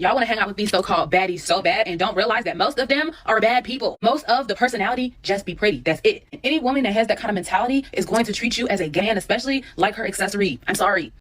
Y'all want to hang out with these so-called baddies so bad and don't realize that most of them are bad people. Most of the personality just be pretty. That's it. And any woman that has that kind of mentality is going to treat you as a gay man, especially like her accessory. I'm sorry.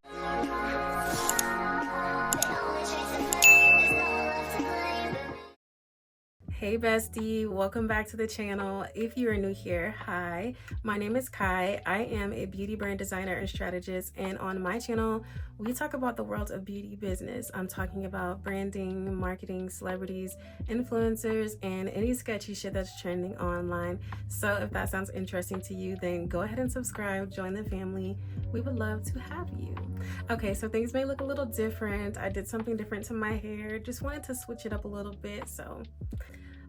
Hey bestie, welcome back to the channel. If you are new here, hi, my name is Kai. I am a beauty brand designer and strategist, and on my channel we talk about the world of beauty business. I'm talking about branding, marketing, celebrities, influencers, and any sketchy shit that's trending online. So if that sounds interesting to you, then go ahead and subscribe, join the family. We would love to have you. Okay, so things may look a little different. I did something different to my hair, just wanted to switch it up a little bit.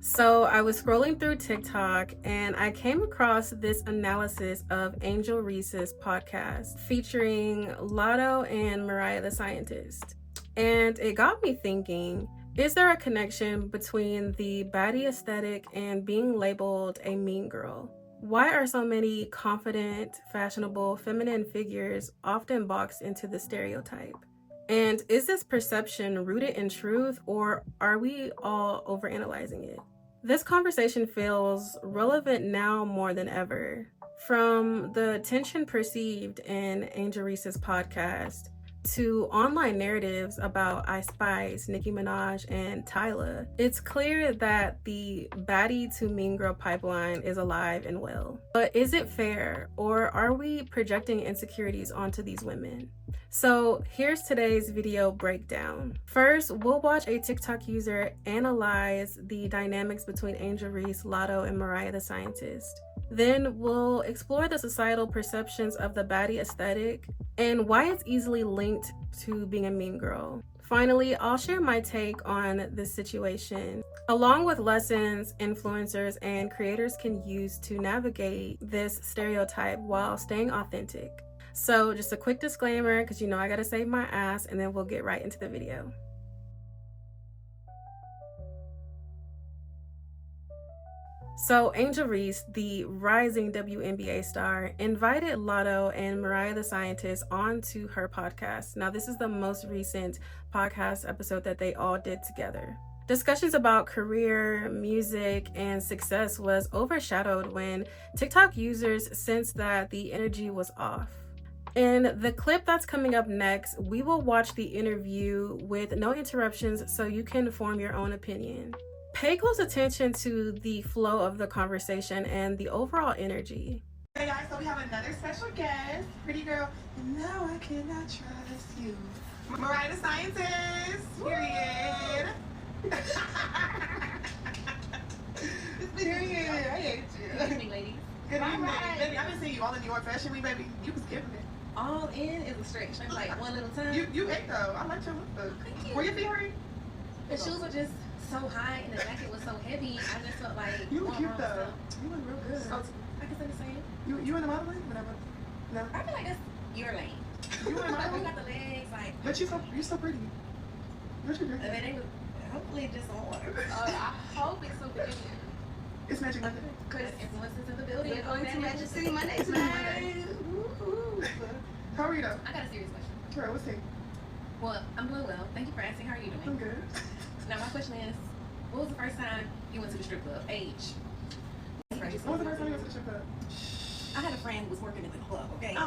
So I was scrolling through TikTok and I came across this analysis of Angel Reese's podcast featuring Lotto and Mariah the Scientist. And it got me thinking, is there a connection between the baddie aesthetic and being labeled a mean girl? Why are so many confident, fashionable, feminine figures often boxed into the stereotype? And is this perception rooted in truth, or are we all overanalyzing it? This conversation feels relevant now more than ever. From the tension perceived in Angel Reese's podcast to online narratives about Ice Spice, Nicki Minaj, and Tyla, it's clear that the Baddie-to-Mean girl pipeline is alive and well. But is it fair, or are we projecting insecurities onto these women? So here's today's video breakdown. First, we'll watch a TikTok user analyze the dynamics between Angel Reese, Lotto, and Mariah the Scientist. Then we'll explore the societal perceptions of the baddie aesthetic and why it's easily linked to being a mean girl. Finally, I'll share my take on this situation, along with lessons influencers and creators can use to navigate this stereotype while staying authentic. So just a quick disclaimer, because you know I gotta save my ass, and then we'll get right into the video. So Angel Reese, the rising WNBA star, invited Lotto and Mariah the Scientist onto her podcast. Now this is the most recent podcast episode that they all did together. Discussions about career, music, and success was overshadowed when TikTok users sensed that the energy was off. In the clip that's coming up next, we will watch the interview with no interruptions so you can form your own opinion. Pay close attention to the flow of the conversation and the overall energy. Hey guys, so we have another special guest, pretty girl. No, I cannot trust you. Mariah the Scientist, period. Period. I hate you. Good evening, ladies. Good evening. Baby, I've been seeing you all in New York Fashion Week, baby. You was giving it. All in is a stretch. Maybe like one little time. You ate though. I liked your look. Thank you. Were your feet hurting? The shoes were just so high and the jacket was so heavy. I just felt like You look cute though. Stuff. You look real good. I can say the same. You in the modeling? Whatever. No. I feel like that's your lane. You in You modeling? got the legs like. But you're so pretty. What you I doing? mean, they was hopefully just on water. I hope it's super good. It's Magic Monday. Because influences in the building. We're going to Magic City Mondays, Monday. Woo-hoo. How are you though? I got a serious question. Girl, what's it? Well, I'm doing well. Thank you for asking. How are you I'm doing? good. Now my question is, what was the first time you went to the strip club? Age. When was the first time you went to the strip club? I had a friend who was working at the club, okay? Okay. I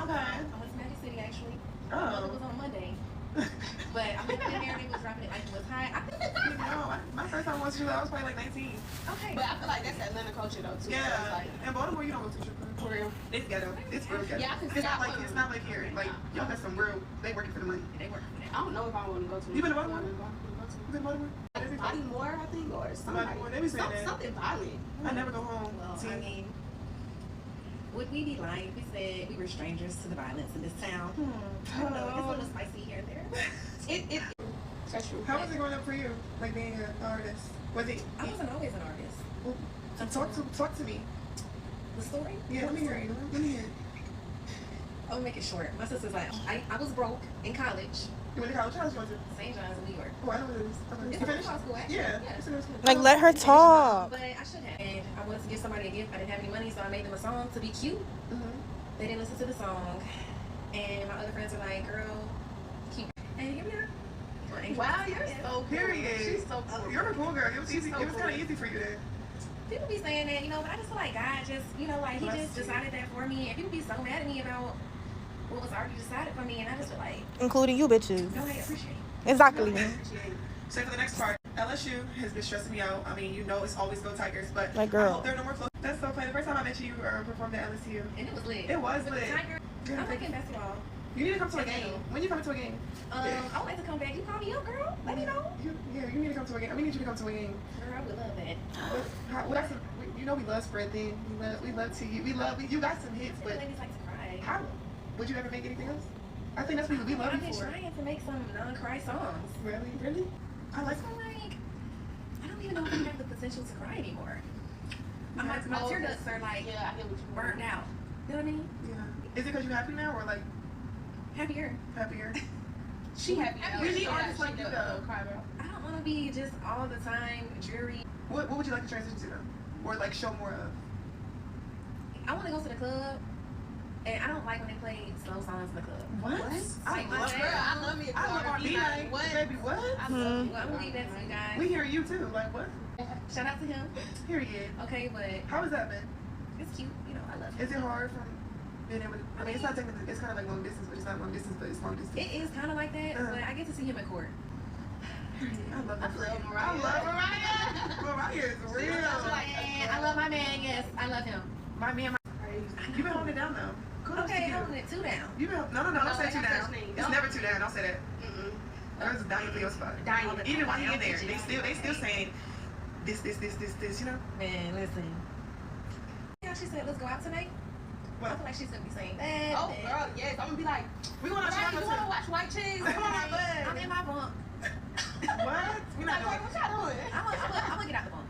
went to Magic City actually. It Oh. was on Monday. But I went in there and they was dropping it like it was high. You know, my first time was I was probably like 19. Okay. But I feel like that's Atlanta culture though too. So Yeah. it's like, In Baltimore, you don't go to strip club. for real. It's ghetto. It's real ghetto. Yeah, I can It's not see like that. it's not like here. Like y'all got some real. They working for the money. They work for that. I don't know if I want to go to. You been to Baltimore? Baltimore? You been to Baltimore? Baltimore, I think, or something. Baltimore, they be saying that. Something violent. I never go home. Well, See? I mean, would we be lying if we said we were strangers to the violence in this town? I don't know. It's a little spicy here and there. That's true. How was it growing up for you? Like being an artist? Was it? I wasn't always an artist. Talk to me. The story? Yeah, let me hear it. Let me hear it. I'll make it short. My sister's like, I was broke in college. You went to college? How was you going to? St. John's in New York. Oh, I know what it is. Okay. It's You a finished? law school, actually. Yeah. Yeah. It's a good school. Like, let her talk. But I should have. And I wanted to give somebody a gift. I didn't have any money, so I made them a song to be cute. Mm-hmm. They didn't listen to the song. And my other friends were like, girl, cute. And here we are. Angel. Wow, you're so cool. Period. She's so cool. You're a cool girl. It was She's easy. so It was cool. kind of easy for you then. People be saying that, you know, but I just feel like God just, you know, like he Bless just you. decided that for me, and people be so mad at me about what was already decided for me, and I just feel like, Including you bitches. no, they appreciate it. Exactly. So for the next part, LSU has been stressing me out. I mean, you know it's always go Tigers, but Like, I girl. hope there are no more close. That's so funny. The first time I met you, performed at LSU. And it was lit. It was With lit. the Tiger, I'm liking basketball. You need to come to a game. When you come to a game? I would like to come back. You call me up, girl. Let me know. You need to come to a game. We need you to come to a game. Girl, I would love that. You know we love spread thing. We love to you. You got some hits, But but ladies like to cry. how would you ever make anything else? I think that's what we love I've you been for. trying to make some non-cry songs. Really? I like. So like, I don't even know if I have the potential to cry anymore. My tear ducts are like Yeah, I get what you burnt out. You know what I mean? Yeah. Is it because you're happy now or like Happier. happier? She happy. We need artists like you though. Cry, bro. I don't want to be just all the time dreary. What would you like to transition to though? Or like show more of? I want to go to the club, and I don't like when they play slow songs in the club. What? I Like, love Girl, I love me a I love R&B R&B night. night. What? Baby, what? I love Well, I'm gonna leave that to you guys. We hear you too. Like what? Shout out to him. Period. Okay, but How has that been? it's cute. You know, I love Is it. it hard from being able to, I mean, it's not technically, it's kind of like long distance, but it's not long distance, but it's long distance. It is kind of like that, but I get to see him in court. I love that. love I Mariah. love Mariah. Mariah is real. And I love my man. Yes, I love him. My man, you've been holding it down though. Kudos Okay, to you. holding it two down. You've been, no, don't No, say they two have down. such name. It's Don't. never two down. Don't say that. Girls are dying for your spot. Dying. Even while he in there, they still saying this, you know? Man, listen. Yeah, she said, let's go out tonight. I What? feel like she's gonna be saying that. Oh, girl, yes. I'm gonna be like, We want to Mariah, you wanna watch White Chicks? Come on, bud. I'm in my bunk. What? We're not Like, doing what y'all doing? I'm gonna get out the bunk.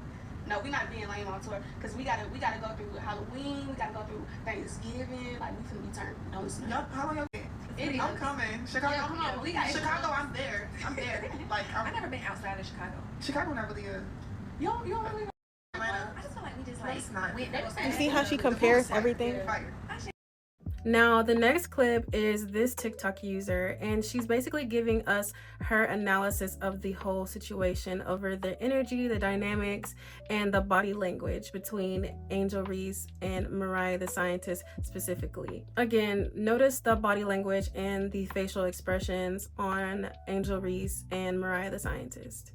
No, we're not being lame on tour because we gotta go through Halloween, we gotta go through Thanksgiving, like we finna be turned. No, it's not. Y'all, how long y'all been? It is. I'm coming. Chicago. Yeah, come on, we got Chicago, I'm there. Like, I've never been outside of Chicago. Chicago not really a. You don't really know Atlanta. I just feel like we just That's not- went You see how she compares everything? Fire. Now, the next clip is this TikTok user, and she's basically giving us her analysis of the whole situation over the energy, the dynamics, and the body language between Angel Reese and Mariah the Scientist specifically. Again, notice the body language and the facial expressions on Angel Reese and Mariah the Scientist.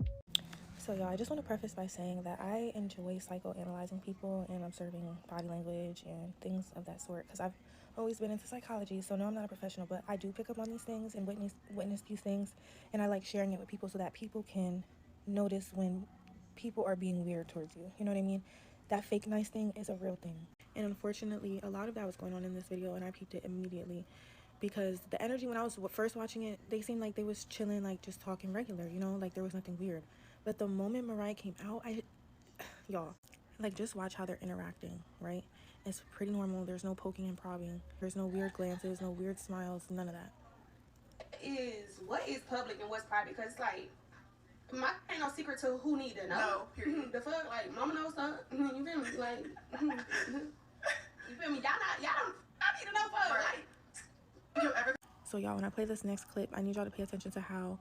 So y'all, I just want to preface by saying that I enjoy psychoanalyzing people and observing body language and things of that sort because I've always been into psychology. So no, I'm not a professional, but I do pick up on these things and witness these things, and I like sharing it with people so that people can notice when people are being weird towards you. You know what I mean? That fake nice thing is a real thing. And unfortunately, a lot of that was going on in this video, and I peeped it immediately because the energy when I was first watching it, they seemed like they was chilling, like just talking regular, you know, like there was nothing weird. But the moment Mariah came out, y'all, like just watch how they're interacting, right? It's pretty normal. There's no poking and prodding. There's no weird glances, no weird smiles, none of that. What is public and what's private? Because like, my ain't no secret to who need to know. No, period. The fuck, like, mama knows stuff. You feel me? Like, you feel me? I need to know fuck. Like, You ever? So y'all, when I play this next clip, I need y'all to pay attention to how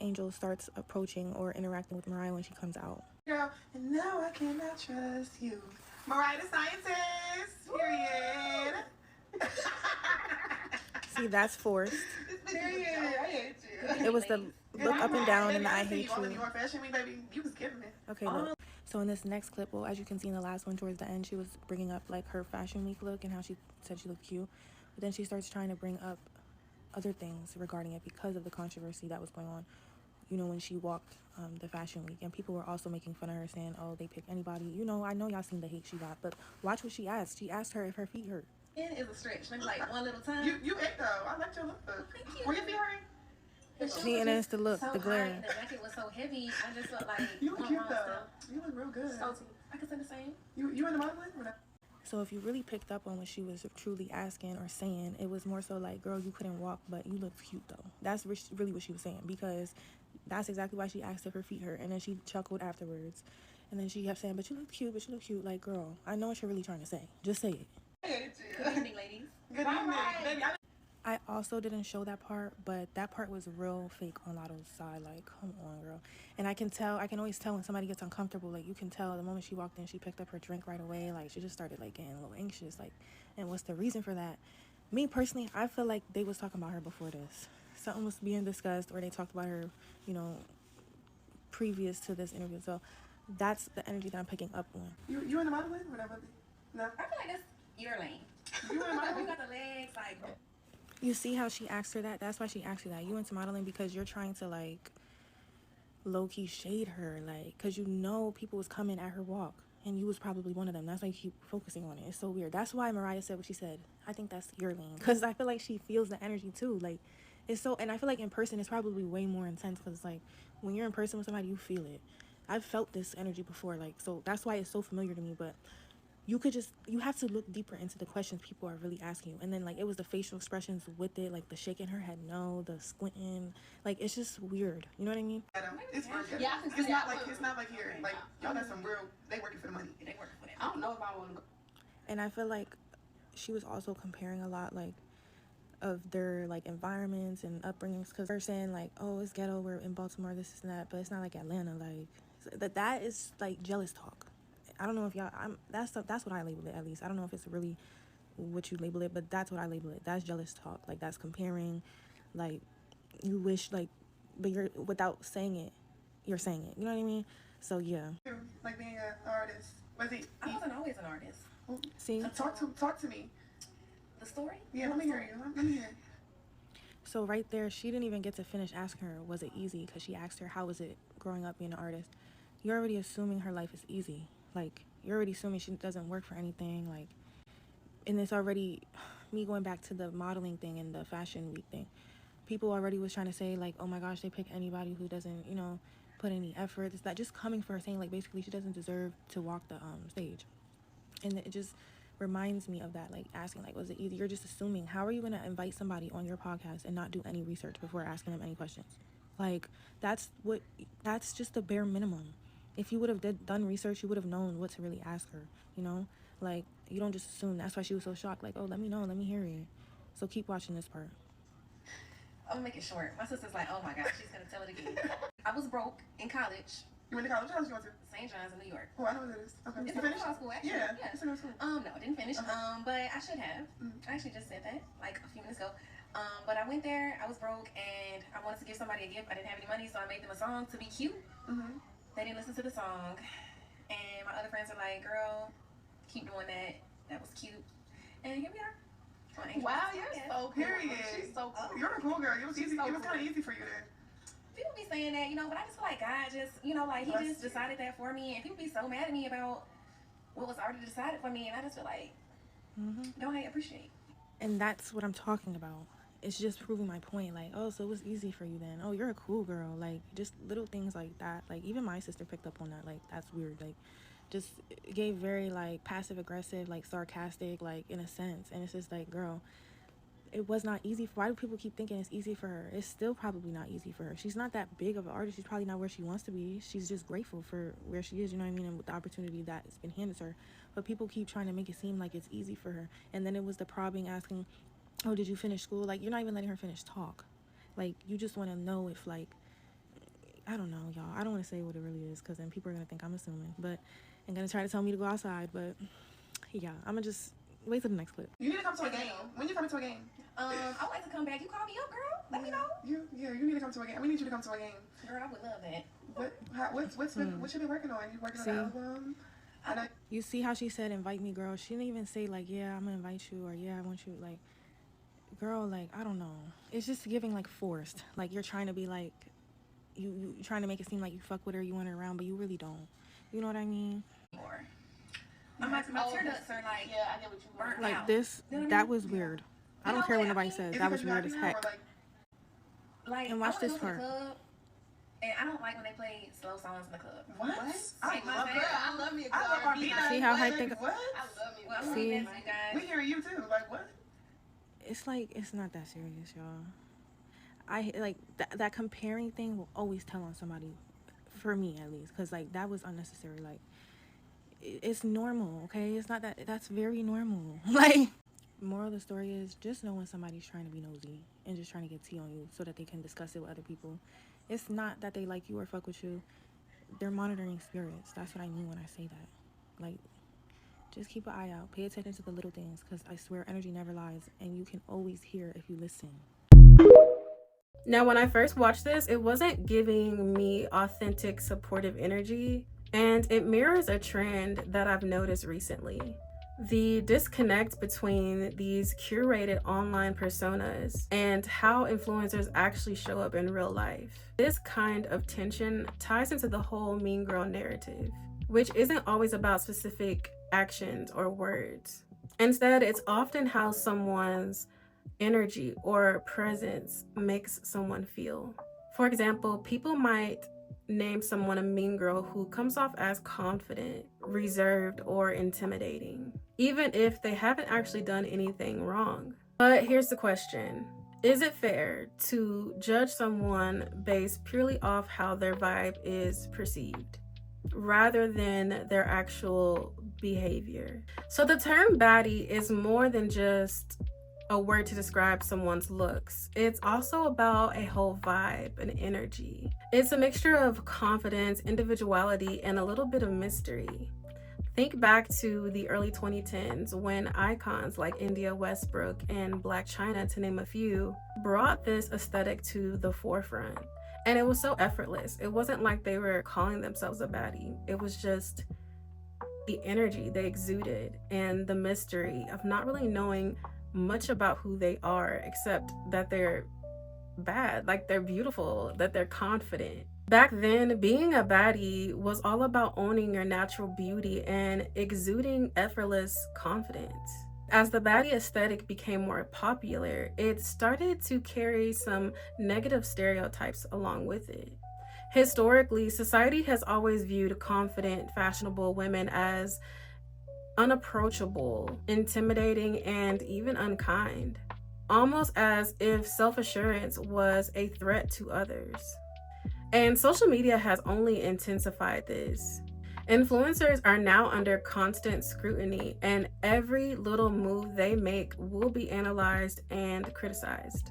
Angel starts approaching or interacting with Mariah when she comes out. Girl, and now I cannot trust you. Mariah the Scientist. Period. See, that's forced. Period. I hate you. It was the look up and down and the I hate All in you. your fashion week, baby. You was giving it. Okay, look. So in this next clip, well, as you can see in the last one towards the end, she was bringing up like her fashion week look and how she said she looked cute. But then she starts trying to bring up other things regarding it because of the controversy that was going on. You know, when she walked the fashion week, and people were also making fun of her, saying, oh, they pick anybody. You know, I know y'all seen the hate she got, but watch what she asked. She asked her if her feet hurt. It is a stretch. Maybe like one little time. You ate though. I liked your look. Thank you. Were you feeling? The shoes See, were and it's just the look, so the glare. high, and the jacket was so heavy. I just felt like You look my cute mom though. stuff. You look real good. salty. I could say the same. You in the modeling? Or not? So if you really picked up on what she was truly asking or saying, it was more so like, girl, you couldn't walk, but you look cute though. That's really what she was saying, because that's exactly why she asked if her feet hurt. And then she chuckled afterwards. And then she kept saying, but you look cute, but you look cute. Like, girl, I know what you're really trying to say. Just say it. I hate you. Good evening, ladies. Good evening, baby. I also didn't show that part, but that part was real fake on Lotto's side. Like, come on, girl. And I can always tell when somebody gets uncomfortable. Like, you can tell the moment she walked in, she picked up her drink right away. Like, she just started, like, getting a little anxious. Like, and what's the reason for that? Me, personally, I feel like they was talking about her before this. Something was being discussed, or they talked about her, you know, previous to this interview. So that's the energy that I'm picking up on. You in the modeling? Whatever. No. I feel like that's your lane. You in You modeling? got the legs, like, You see how she asked her that? That's why she asked you that. You into modeling because you're trying to, like, low-key shade her, like, because you know people was coming at her walk, and you was probably one of them. That's why you keep focusing on it. It's so weird. That's why Mariah said what she said. I think that's your lane, because I feel like she feels the energy too. Like, it's so, and I feel like in person it's probably way more intense, because like when you're in person with somebody, you feel it. I've felt this energy before, like, so that's why it's so familiar to me. But you have to look deeper into the questions people are really asking you. And then, like, it was the facial expressions with it, like the shaking her head no, the squinting, like, it's just weird, you know what I mean? It's working. Yeah, I can see It's not that. like here. Like y'all got some real. They working for the money. they work for that. I don't know if I want to go. And I feel like she was also comparing a lot, like, of their, like, environments and upbringings, because they're saying, like, oh, it's ghetto, we're in Baltimore, this and that, but it's not like Atlanta. Like, that is, like, jealous talk. I don't know if y'all, that's what I label it, at least. I don't know if it's really what you label it, but that's what I label it. That's jealous talk. Like, that's comparing, like, you wish, like, but you're, without saying it, you're saying it. You know what I mean? So, yeah. Like being an artist. Was he? I wasn't always an artist. See? Talk to me. The story? Yeah, let me hear you. Let me hear. So right there, she didn't even get to finish asking her, was it easy? Because she asked her, how was it growing up being an artist? You're already assuming her life is easy. Like, you're already assuming she doesn't work for anything. Like, and it's already me going back to the modeling thing and the fashion week thing. People already was trying to say, like, oh my gosh, they pick anybody who doesn't, you know, put any effort. It's that just coming for her, saying, like, basically she doesn't deserve to walk the stage. And it just reminds me of that, like, asking, like, was it easy? You're just assuming. How are you going to invite somebody on your podcast and not do any research before asking them any questions? Like, that's just the bare minimum. If you would have done research, you would have known what to really ask her, you know? Like, you don't just assume. That's why she was so shocked. Like, oh, let me know. Let me hear it. So keep watching this part. I'm gonna make it short. My sister's like, oh my God, she's gonna tell it again. I was broke in college. You went to college? What else you went to? St. John's in New York. Oh, I know what it is. Okay. It's You a finished? law school, actually. Yeah. Yeah. It's a new school. No, I didn't finish. Okay. But I should have. I actually just said that like a few minutes ago. But I went there. I was broke, and I wanted to give somebody a gift. I didn't have any money, so I made them a song to be cute. They didn't listen to the song, and my other friends are like, "Girl, keep doing that. That was cute." And here we are. Wow, you're so cool. Period. She's so cool. You're a cool girl. It was easy. so It was kind of cool. easy for you then. People be saying that, you know, but I just feel like God just, you know, like he Bless just you. decided that for me, and people be so mad at me about what was already decided for me, and I just feel like, don't I appreciate? And that's what I'm talking about. It's just proving my point. Like, oh, so it was easy for you then. Oh, you're a cool girl. Like, just little things like that. Like, even my sister picked up on that. Like, that's weird. Like, just gave very, like, passive aggressive, like, sarcastic, like, in a sense. And it's just like, girl, it was not easy. Why do people keep thinking it's easy for her? It's still probably not easy for her. She's not that big of an artist. She's probably not where she wants to be. She's just grateful for where she is, you know what I mean, and with the opportunity that's been handed to her. But people keep trying to make it seem like it's easy for her. And then it was the probing, asking, oh, did you finish school? Like, you're not even letting her finish talk. Like, you just want to know if, like, I don't know, y'all. I don't want to say what it really is, because then people are going to think I'm assuming. But, and going to try to tell me to go outside. But, yeah, I'm going to just wait till the next clip. You need to come to a game. When you coming to a game? I would like to come back. You call me up, girl. Let me know. You need to come to a game. We need you to come to a game. Girl, I would love that. What you been working on? You working on See? an album? I know. You see how she said, invite me, girl? She didn't even say, like, yeah, I'm going to invite you, or yeah, I want you, like, girl, like, I don't know. It's just giving, like, forced. Like, you're trying to be, like, you trying to make it seem like you fuck with her, you want her around, but you really don't. You know what I mean? More. My tear ducts are like, Yeah, I get what you burnt mean. Like, out. this, You know what I that mean? was weird. I You don't know care what what? nobody I mean, says. Is it That was 'cause you weird as happy now, heck. or, like, Like, And I watch wanna this go to the part. club, and I don't like when they play slow songs in the club. what? I Like, my love favorite- that. I love me a good I love R&B R&B. night. See how Like, hyped they what? I love me a Well, I'm good See? saying that to you guys. We hear you too. Like what? It's like, it's not that serious, y'all. I, like, that comparing thing will always tell on somebody, for me at least, because, like, that was unnecessary. Like, it's normal, okay? It's not that, that's very normal. Like, Moral of the story is just know when somebody's trying to be nosy and just trying to get tea on you so that they can discuss it with other people. It's not that they like you or fuck with you. They're monitoring spirits. That's what I mean when I say that. Like, just keep an eye out. Pay attention to the little things, because I swear energy never lies, and you can always hear if you listen. Now, when I first watched this, it wasn't giving me authentic, supportive energy, and it mirrors a trend that I've noticed recently. The disconnect between these curated online personas and how influencers actually show up in real life. This kind of tension ties into the whole mean girl narrative, which isn't always about specific actions or words. Instead, it's often how someone's energy or presence makes someone feel. For example, people might name someone a mean girl who comes off as confident, reserved, or intimidating, even if they haven't actually done anything wrong. But here's the question. Is it fair to judge someone based purely off how their vibe is perceived, rather than their actual behavior? So the term baddie is more than just a word to describe someone's looks. It's also about a whole vibe and energy. It's a mixture of confidence, individuality, and a little bit of mystery. Think back to the early 2010s when icons like India Westbrook and Blac Chyna, to name a few, brought this aesthetic to the forefront. And it was so effortless. It wasn't like they were calling themselves a baddie. It was just the energy they exuded and the mystery of not really knowing much about who they are, except that they're bad, like they're beautiful, that they're confident. Back then, being a baddie was all about owning your natural beauty and exuding effortless confidence. As the baddie aesthetic became more popular, it started to carry some negative stereotypes along with it. Historically, society has always viewed confident, fashionable women as unapproachable, intimidating, and even unkind, almost as if self-assurance was a threat to others. And social media has only intensified this. Influencers are now under constant scrutiny, and every little move they make will be analyzed and criticized.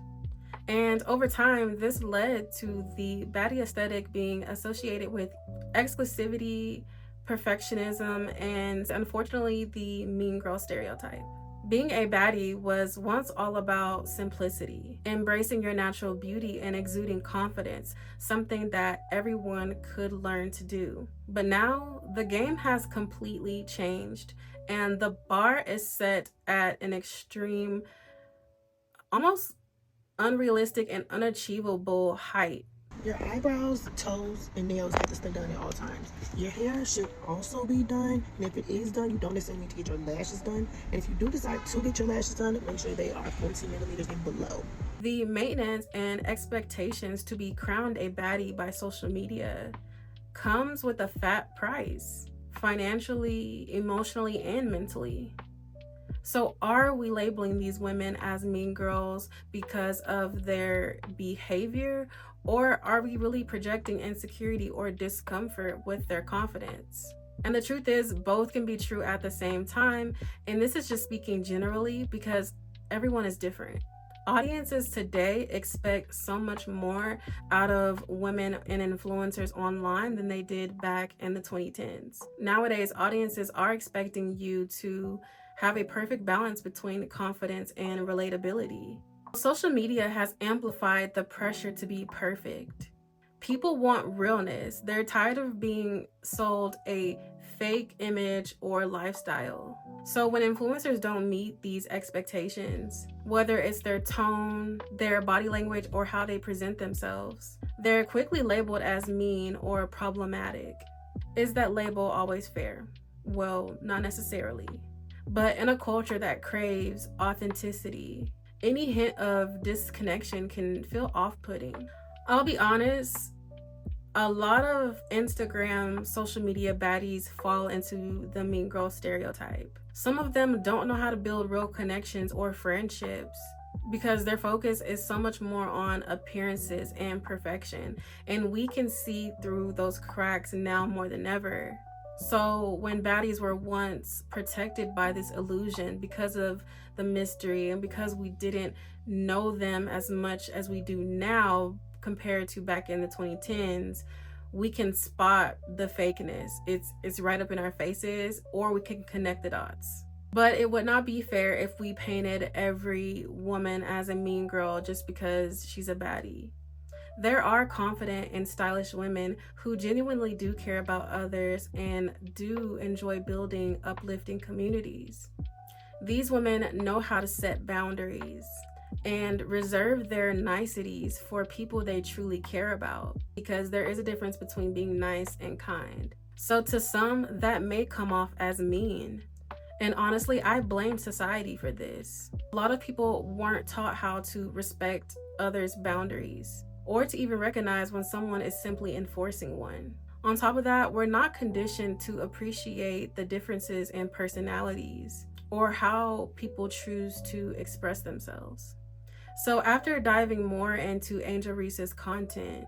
And over time, this led to the baddie aesthetic being associated with exclusivity, perfectionism, and unfortunately, the mean girl stereotype. Being a baddie was once all about simplicity, embracing your natural beauty and exuding confidence, something that everyone could learn to do. But now, the game has completely changed, and the bar is set at an extreme, almost unrealistic and unachievable height. Your eyebrows, toes, and nails have to stay done at all times. Your hair should also be done, and if it is done, you don't necessarily need to get your lashes done. And if you do decide to get your lashes done, make sure they are 14 millimeters and below. The maintenance and expectations to be crowned a baddie by social media comes with a fat price, financially, emotionally, and mentally. So are we labeling these women as mean girls because of their behavior, or are we really projecting insecurity or discomfort with their confidence? And the truth is, both can be true at the same time, and this is just speaking generally because everyone is different. Audiences today expect so much more out of women and influencers online than they did back in the 2010s. Nowadays, audiences are expecting you to have a perfect balance between confidence and relatability. Social media has amplified the pressure to be perfect. People want realness. They're tired of being sold a fake image or lifestyle. So when influencers don't meet these expectations, whether it's their tone, their body language, or how they present themselves, they're quickly labeled as mean or problematic. Is that label always fair? Well, not necessarily. But in a culture that craves authenticity, any hint of disconnection can feel off-putting. I'll be honest, a lot of Instagram social media baddies fall into the mean girl stereotype. Some of them don't know how to build real connections or friendships because their focus is so much more on appearances and perfection, and we can see through those cracks now more than ever. So when baddies were once protected by this illusion because of the mystery and because we didn't know them as much as we do now compared to back in the 2010s, we can spot the fakeness. It's right up in our faces, or we can connect the dots. But it would not be fair if we painted every woman as a mean girl just because she's a baddie. There are confident and stylish women who genuinely do care about others and do enjoy building uplifting communities. These women know how to set boundaries and reserve their niceties for people they truly care about, because there is a difference between being nice and kind. So to some, that may come off as mean. And honestly, I blame society for this. A lot of people weren't taught how to respect others' boundaries, or to even recognize when someone is simply enforcing one. On top of that, we're not conditioned to appreciate the differences in personalities or how people choose to express themselves. So after diving more into Angel Reese's content,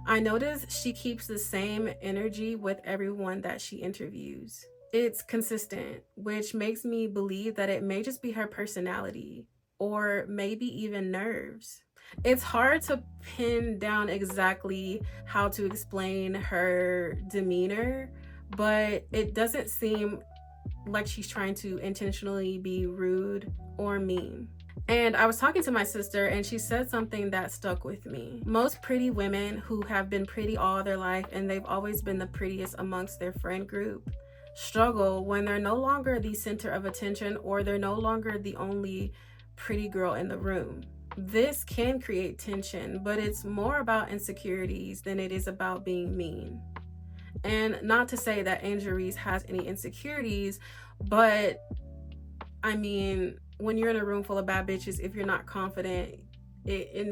I noticed she keeps the same energy with everyone that she interviews. It's consistent, which makes me believe that it may just be her personality, or maybe even nerves. It's hard to pin down exactly how to explain her demeanor, but it doesn't seem like she's trying to intentionally be rude or mean. And I was talking to my sister and she said something that stuck with me. Most pretty women who have been pretty all their life and they've always been the prettiest amongst their friend group struggle when they're no longer the center of attention, or they're no longer the only pretty girl in the room. This can create tension, but it's more about insecurities than it is about being mean. And not to say that Angel Reese has any insecurities, but I mean, when you're in a room full of bad bitches, if you're not confident, you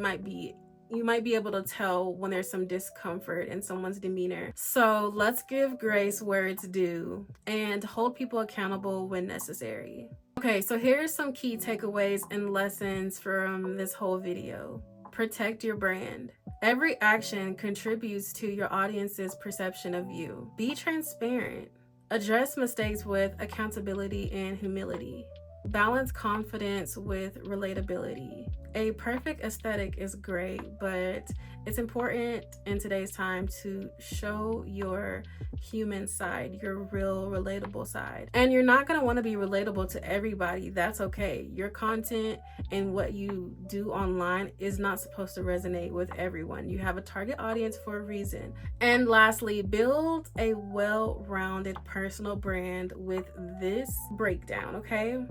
might be able to tell when there's some discomfort in someone's demeanor. So let's give grace where it's due and hold people accountable when necessary. Okay, so here's some key takeaways and lessons from this whole video. Protect your brand. Every action contributes to your audience's perception of you. Be transparent. Address mistakes with accountability and humility. Balance confidence with relatability. A perfect aesthetic is great, but it's important in today's time to show your human side, your real relatable side. And you're not going to want to be relatable to everybody. That's okay. Your content and what you do online is not supposed to resonate with everyone. You have a target audience for a reason. And lastly, build a well-rounded personal brand with this breakdown, okay?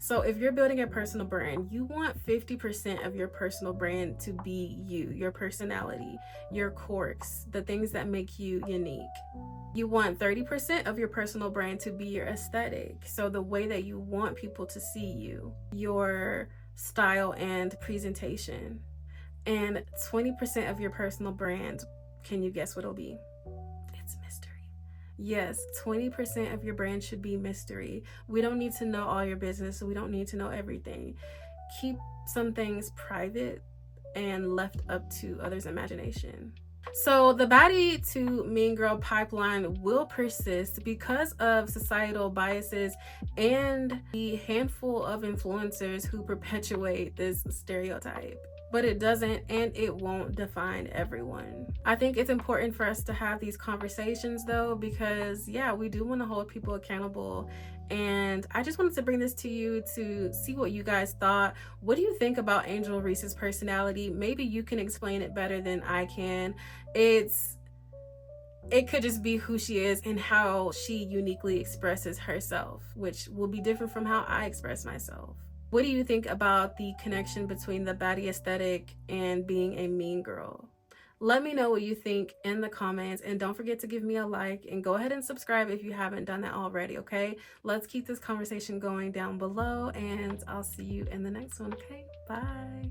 So if you're building a personal brand, you want 50% of your personal brand to be you, your personality, your quirks, the things that make you unique. You want 30% of your personal brand to be your aesthetic, so the way that you want people to see you, your style and presentation. And 20% of your personal brand, can you guess what it'll be? It's mystery. Yes, 20% of your brand should be mystery. We don't need to know all your business, so we don't need to know everything. Keep some things private and left up to others' imagination. So the Baddie-to-Mean girl pipeline will persist because of societal biases and the handful of influencers who perpetuate this stereotype. But it doesn't and it won't define everyone. I think it's important for us to have these conversations though, because yeah, we do want to hold people accountable. And I just wanted to bring this to you to see what you guys thought. What do you think about Angel Reese's personality? Maybe you can explain it better than I can. It could just be who she is and how she uniquely expresses herself, which will be different from how I express myself. What do you think about the connection between the baddie aesthetic and being a mean girl? Let me know what you think in the comments, and don't forget to give me a like and go ahead and subscribe if you haven't done that already, okay? Let's keep this conversation going down below, and I'll see you in the next one, okay? Bye.